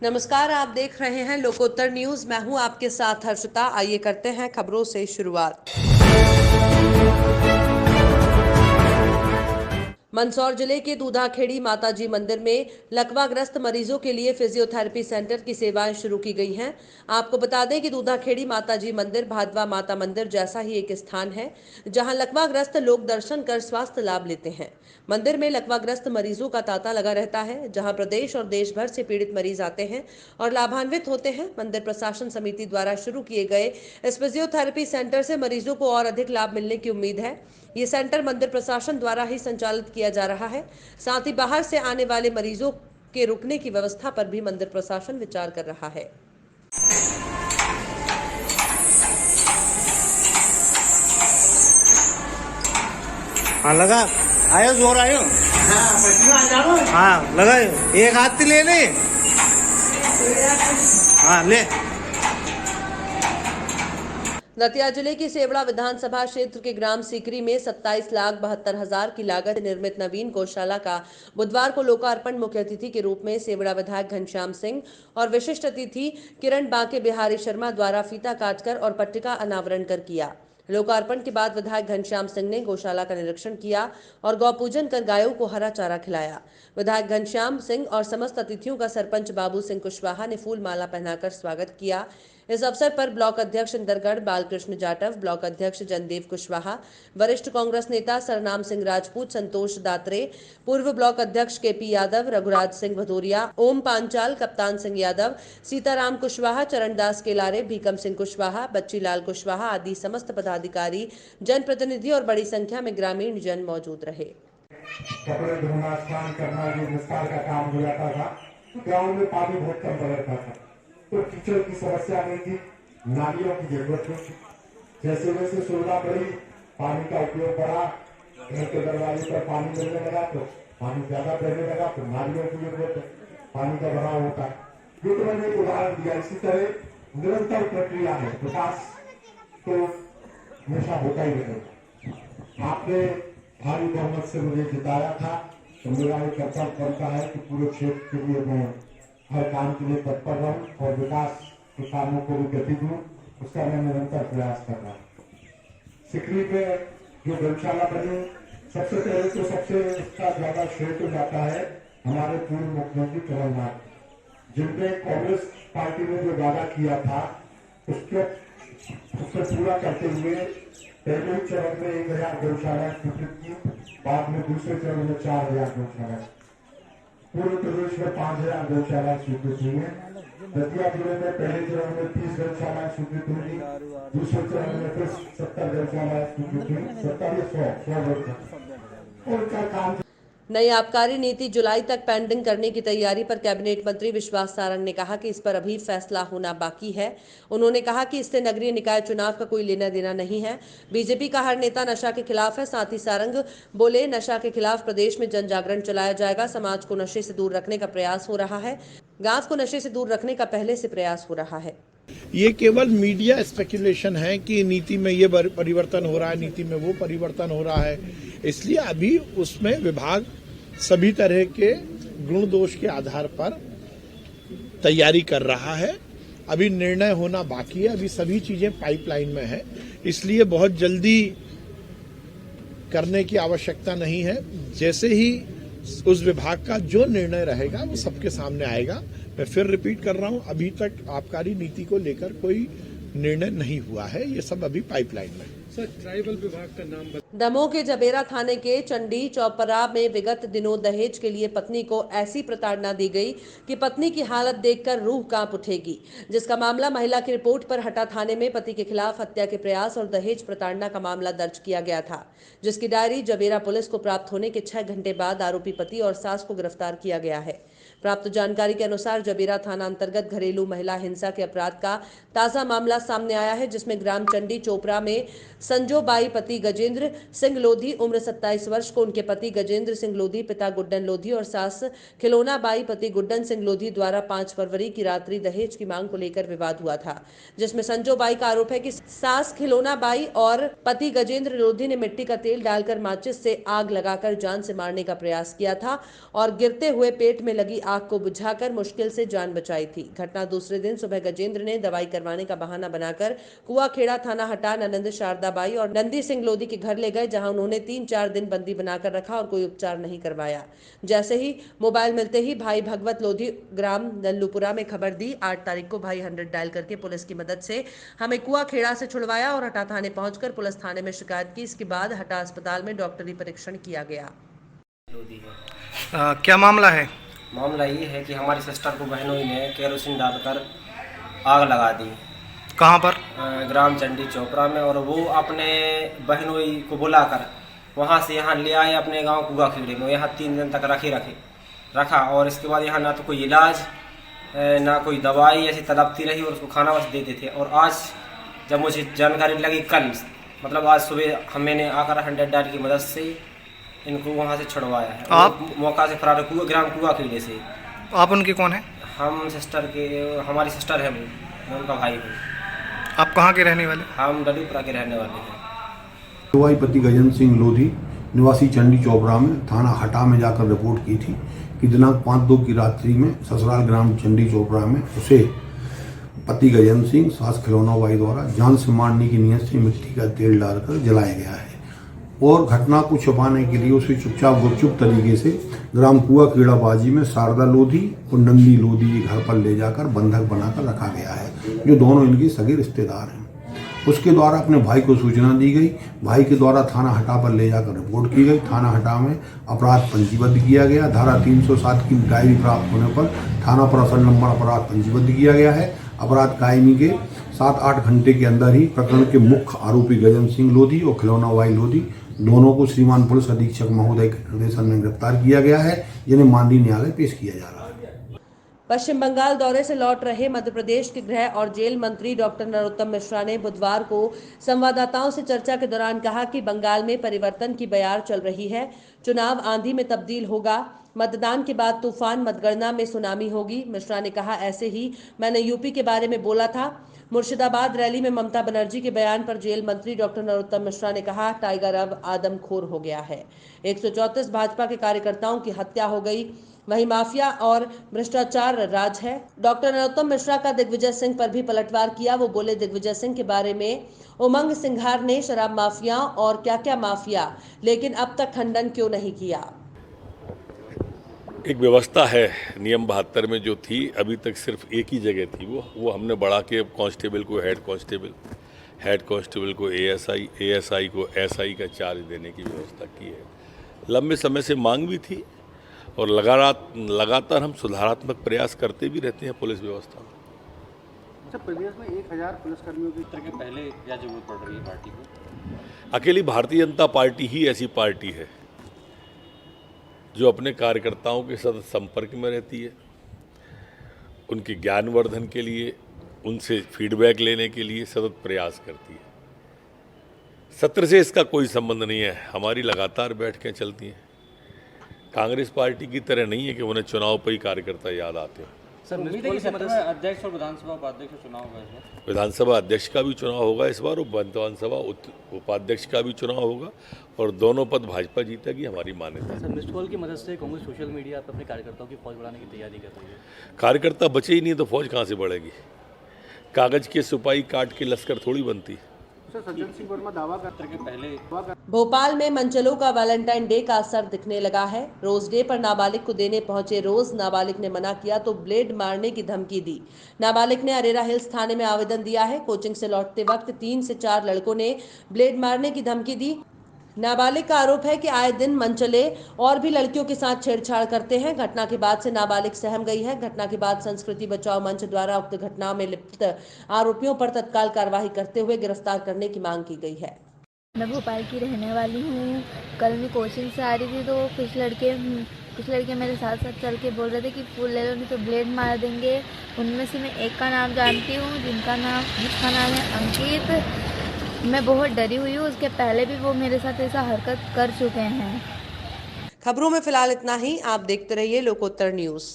नमस्कार, आप देख रहे हैं लोकोत्तर न्यूज। मैं हूं आपके साथ हर्षिता। आइए करते हैं खबरों से शुरुआत। मंदसौर जिले के दूधाखेड़ी माताजी मंदिर में लकवाग्रस्त मरीजों के लिए फिजियोथेरेपी सेंटर की सेवाएं शुरू की गई हैं। आपको बता दें कि दूधाखेड़ी माताजी मंदिर भादवा माता मंदिर जैसा ही एक स्थान है जहां लकवाग्रस्त लोग दर्शन कर स्वास्थ्य लाभ लेते हैं। मंदिर में लकवाग्रस्त मरीजों का तांता लगा रहता है, जहां प्रदेश और देश भर से पीड़ित मरीज आते हैं और लाभान्वित होते हैं। मंदिर प्रशासन समिति द्वारा शुरू किए गए इस फिजियोथेरेपी सेंटर से मरीजों को और अधिक लाभ मिलने की उम्मीद है। ये सेंटर मंदिर प्रशासन द्वारा ही संचालित किया जा रहा है। साथ ही बाहर से आने वाले मरीजों के रुकने की व्यवस्था पर भी मंदिर प्रशासन विचार कर रहा है। हाँ लगा आयो, जोर आयो। हाँ लगा, एक हाथ ले ले। हाँ ले। दतिया जिले की सेवड़ा विधानसभा क्षेत्र के ग्राम सीकरी में 27,72,000 की लागत से निर्मित नवीन गौशाला का बुधवार को लोकार्पण मुख्य अतिथि के रूप में सेवड़ा विधायक घनश्याम सिंह और विशिष्ट अतिथि किरण बांके बिहारी शर्मा द्वारा फीता काटकर और पट्टिका अनावरण कर किया। लोकार्पण के बाद विधायक घनश्याम सिंह ने गौशाला का निरीक्षण किया और गौ पूजन कर गायों को हरा चारा खिलाया। विधायक घनश्याम सिंह और समस्त अतिथियों का सरपंच बाबू सिंह कुशवाहा ने फूल माला पहनाकर स्वागत किया। इस अवसर पर ब्लॉक अध्यक्ष इंदरगढ़ बालकृष्ण जाटव, ब्लॉक अध्यक्ष जनदेव कुशवाहा, वरिष्ठ कांग्रेस नेता सरनाम सिंह राजपूत, संतोष दात्रे, पूर्व ब्लॉक अध्यक्ष केपी यादव, रघुराज सिंह भदौरिया, ओम पांचाल, कप्तान सिंह यादव, सीताराम कुशवाहा, चरणदास केलारे, भीकम सिंह कुशवाहा, बच्चीलाल कुशवाहा आदि समस्त पदाधिकारी, जनप्रतिनिधि और बड़ी संख्या में ग्रामीण जन मौजूद रहे। कपड़े धोना, स्नान करना, ये विस्तार का काम हो जाता था। गाँव में पानी बहुत कम रहता था, तो कीचड़ की समस्या नहीं थी, नालियों की जरूरत नहीं थी। जैसे जैसे सुविधा बढ़ी, पानी का उपयोग बढ़ा, घर के दरवाजे पर पानी मिलने लगा तो पानी ज्यादा बहने लगा, तो नालियों की जरूरत है, पानी का भराव होता है। ये तो मैंने एक उदाहरण दिया। इसी तरह निरंतर प्रक्रिया है, विकास तो हमेशा होता ही रहेगा। आपने भारी बहुमत से मुझे जिताया था, तो मेरा एक कर्तव्य बनता है कि पूरे क्षेत्र के लिए मैं हर काम के लिए तत्पर रहूं और विकास के कामों को भी गति दूं, उसका मैं निरंतर प्रयास कर रहा हूँ। सिकरी पे जो गौशाला बनी, सबसे पहले तो सबसे इसका ज्यादा श्रेय तो जाता है हमारे पूर्व मुख्यमंत्री कमलनाथ, जिनने कांग्रेस पार्टी ने जो वादा किया था उससे पूरा करते हुए पहले चरण में 1,000 गौशाला स्वीकृत की, बाद में दूसरे चरण में 4,000 गौशाला, पूरे प्रदेश में 5,000 गौशाला स्वीकृत हुई है। दतिया जिले में पहले चरण में 30 गौशाला स्वीकृत हुई, दूसरे चरण में फिर 70 गौशाला स्वीकृत हुई, 70 या 100 गौशाला। और क्या काम। नई आबकारी नीति जुलाई तक पेंडिंग करने की तैयारी पर कैबिनेट मंत्री विश्वास सारंग ने कहा कि इस पर अभी फैसला होना बाकी है। उन्होंने कहा कि इससे नगरीय निकाय चुनाव का कोई लेना देना नहीं है। बीजेपी का हर नेता नशा के खिलाफ है। साथ ही सारंग बोले, नशा के खिलाफ प्रदेश में जन जागरण चलाया जाएगा। समाज को नशे से दूर रखने का प्रयास हो रहा है। गांव को नशे से दूर रखने का पहले से प्रयास हो रहा है। ये केवल मीडिया स्पेकुलेशन है कि नीति में ये परिवर्तन हो रहा है, नीति में वो परिवर्तन हो रहा है। इसलिए अभी उसमें विभाग सभी तरह के गुण दोष के आधार पर तैयारी कर रहा है। अभी निर्णय होना बाकी है, अभी सभी चीजें पाइपलाइन में है, इसलिए बहुत जल्दी करने की आवश्यकता नहीं है। जैसे ही उस विभाग का जो निर्णय रहेगा वो सबके सामने आएगा। मैं फिर रिपीट कर रहा हूं, अभी तक आबकारी नीति को लेकर कोई निर्णय नहीं हुआ है, ये सब अभी पाइपलाइन में। सर, ट्राइबल विभाग का नाम दमोह के जबेरा थाने के चंडी चौपरा में विगत दिनों दहेज के लिए पत्नी को ऐसी प्रताड़ना दी गई कि पत्नी की हालत देखकर रूह कांप उठेगी, जिसका मामला महिला की रिपोर्ट पर हटा थाने में पति के खिलाफ हत्या के प्रयास और दहेज प्रताड़ना का मामला दर्ज किया गया था, जिसकी डायरी जबेरा पुलिस को प्राप्त होने के 6 घंटे बाद आरोपी पति और सास को गिरफ्तार किया गया है। प्राप्त जानकारी के अनुसार जबेरा थाना अंतर्गत घरेलू महिला हिंसा के अपराध का ताजा मामला सामने आया है, जिसमें ग्राम चंडी चोपड़ा में संजो बाई पति गजेंद्र सिंह लोधी उम्र 27 वर्ष को उनके पति गजेंद्र सिंह लोधी पिता गुड्डन लोधी और सास खिलौना बाई पति गुड्डन सिंह लोधी द्वारा 5 फरवरी की रात्रि दहेज की मांग को लेकर विवाद हुआ था, जिसमें संजो बाई का आरोप है कि सास खिलौना बाई और पति गजेंद्र लोधी ने मिट्टी का तेल डालकर माचिस से आग लगाकर जान से मारने का प्रयास किया था और गिरते हुए पेट में लगी आग को बुझाकर मुश्किल से जान बचाई थी। घटना दूसरे दिन सुबह गजेंद्र ने दवाई करवाने का बहाना बनाकर कुआखेड़ा थाना हटा ननंद शारदाबाई और नंदी सिंह लोधी के घर ले गए, जहां उन्होंने 3-4 दिन बंदी बनाकर रखा और कोई उपचार नहीं करवाया। जैसे ही मोबाइल मिलते ही भाई भगवत लोधी ग्राम नल्लूपुरा में खबर दी। 8 तारीख को भाई 100 डायल करके पुलिस की मदद से हमें कुआखेड़ा से छुड़वाया और हटा थाने पहुंचकर पुलिस थाने में शिकायत की। इसके बाद हटा अस्पताल में डॉक्टरी परीक्षण किया गया। क्या मामला है? मामला ये है कि हमारी सिस्टर को बहनोई ने केरोसिन डालकर आग लगा दी। कहाँ पर? ग्राम चंडी चोपड़ा में। और वो अपने बहनोई को बुलाकर वहाँ से यहाँ ले आए अपने गांव कुआखेड़े में। यहाँ 3 दिन तक रखा और इसके बाद यहाँ ना तो कोई इलाज ना कोई दवाई, ऐसी तड़पती रही और उसको खाना बस देते थे। और आज जब मुझे जानकारी लगी कल, मतलब आज सुबह मैंने आकर 100 डायल की मदद से इनको वहाँ से छुड़वाया है। आप मौका से फरार ग्राम कुआखेड़े से। आप उनके कौन है? हम सिस्टर के, हमारी सिस्टर है वो, मैं उनका भाई हूँ। आप कहाँ के रहने वाले? हम डलीपुरा के रहने वाले हैं। पति गजेंद्र सिंह लोधी निवासी चंडी चोपड़ा में थाना हटा में जाकर रिपोर्ट की थी कि दिनांक 5/2 की रात्रि में ससुराल ग्राम चंडी चोपड़ा में उसे पति गजेंद्र सिंह सास खिलौना बाई द्वारा जान से मारने की नीयत से मिट्टी का तेल डालकर जलाया गया है और घटना को छुपाने के लिए उसे चुपचाप गुपचुप तरीके से ग्राम कुआखेड़ा बाजी में शारदा लोधी और नंदी लोधी के घर पर ले जाकर बंधक बनाकर रखा गया है, जो दोनों इनके सगे रिश्तेदार हैं। उसके द्वारा अपने भाई को सूचना दी गई। भाई के द्वारा थाना हटा पर ले जाकर रिपोर्ट की गई। थाना हटा में अपराध पंजीबद्ध किया गया। धारा 307 की डायरी प्राप्त होने पर थाना प्रसन्न नंबर अपराध पंजीबद्ध किया गया है। अपराध कायमी के 7-8 घंटे के अंदर ही प्रकरण के मुख्य आरोपी गजेंद्र सिंह लोधी और खिलौना बाई लोधी दोनों को श्रीमान पुलिस अधीक्षक महोदय के निर्देशन में गिरफ्तार किया गया है, जिन्हें माननीय न्यायालय पेश किया जा रहा है। पश्चिम बंगाल दौरे से लौट रहे मध्य प्रदेश के गृह और जेल मंत्री डॉक्टर नरोत्तम मिश्रा ने बुधवार को संवाददाताओं से चर्चा के दौरान कहा कि बंगाल में परिवर्तन की बयार चल रही है। चुनाव आंधी में तब्दील होगा। मतदान के बाद तूफान, मतगणना में सुनामी होगी। मिश्रा ने कहा, ऐसे ही मैंने यूपी के बारे में बोला था। मुर्शिदाबाद रैली में ममता बनर्जी के बयान पर जेल मंत्री डॉक्टर नरोत्तम मिश्रा ने कहा, टाइगर अब आदमखोर हो गया है। 134 भाजपा के कार्यकर्ताओं की हत्या हो गई। वहीं माफिया और भ्रष्टाचार राज है। डॉक्टर नरोत्तम मिश्रा का दिग्विजय सिंह पर भी पलटवार किया। वो बोले, दिग्विजय सिंह के बारे में उमंग सिंघार ने शराब माफिया और क्या क्या माफिया, लेकिन अब तक खंडन क्यों नहीं किया। एक व्यवस्था है नियम 72 में जो थी, अभी तक सिर्फ एक ही जगह थी। वो हमने बढ़ा के कांस्टेबल को हेड कांस्टेबल को एएसआई को एसआई का चार्ज देने की व्यवस्था की है। लंबे समय से मांग भी थी और लगातार हम सुधारात्मक प्रयास करते भी रहते हैं पुलिस व्यवस्था में। अच्छा, प्रदेश में 1000 पुलिसकर्मियों की तरह के पहले क्या जरूरत पड़ रही है पार्टी को? अकेली भारतीय जनता पार्टी ही ऐसी पार्टी है जो अपने कार्यकर्ताओं के सतत संपर्क में रहती है, उनके ज्ञानवर्धन के लिए, उनसे फीडबैक लेने के लिए सतत प्रयास करती है। सत्र से इसका कोई संबंध नहीं है। हमारी लगातार बैठकें चलती हैं। कांग्रेस पार्टी की तरह नहीं है कि उन्हें चुनाव पर ही कार्यकर्ता याद आते हैं। सर, अध्यक्ष और विधानसभा उपाध्यक्ष का चुनाव होगा इस बार। विधानसभा अध्यक्ष का भी चुनाव होगा इस बार और विधानसभा उपाध्यक्ष का भी चुनाव होगा और दोनों पद भाजपा जीतेगी, हमारी मान्यता है। सर, मिस्ड कॉल की मदद से कांग्रेस सोशल मीडिया पर अपने कार्यकर्ताओं की फौज बढ़ाने की तैयारी कर रही है। कार्यकर्ता बचे ही नहीं तो फौज कहाँ से बढ़ेगी? कागज के सिपाही काट के लश्कर थोड़ी बनती। सज्जन सिंह वर्मा दावा करते हैं कि पहले भोपाल में मंचलों का वैलेंटाइन डे का असर दिखने लगा है। रोज डे पर नाबालिग को देने पहुंचे रोज नाबालिग ने मना किया तो ब्लेड मारने की धमकी दी। नाबालिग ने अरेरा हिल्स थाने में आवेदन दिया है। कोचिंग से लौटते वक्त 3 से 4 लड़कों ने ब्लेड मारने की धमकी दी। नाबालिग का आरोप है कि आए दिन मंचले और भी लड़कियों के साथ छेड़छाड़ करते हैं। घटना के बाद से नाबालिग सहम गई है। घटना के बाद संस्कृति बचाओ मंच द्वारा उक्त घटना में लिप्त आरोपियों पर तत्काल कार्रवाई करते हुए गिरफ्तार करने की मांग की गई है। मैं भोपाल की रहने वाली हूँ। कल मैं कोचिंग से आ रही थी तो कुछ लड़के मेरे साथ साथ चल के बोल रहे थे कि फूल ले लो नहीं तो ब्लेड मार देंगे। उनमें से मैं एक का नाम जानती हूँ जिसका नाम है अंकित। मैं बहुत डरी हुई हूँ। उसके पहले भी वो मेरे साथ ऐसा हरकत कर चुके हैं। खबरों में फिलहाल इतना ही। आप देखते रहिए लोकोत्तर न्यूज़।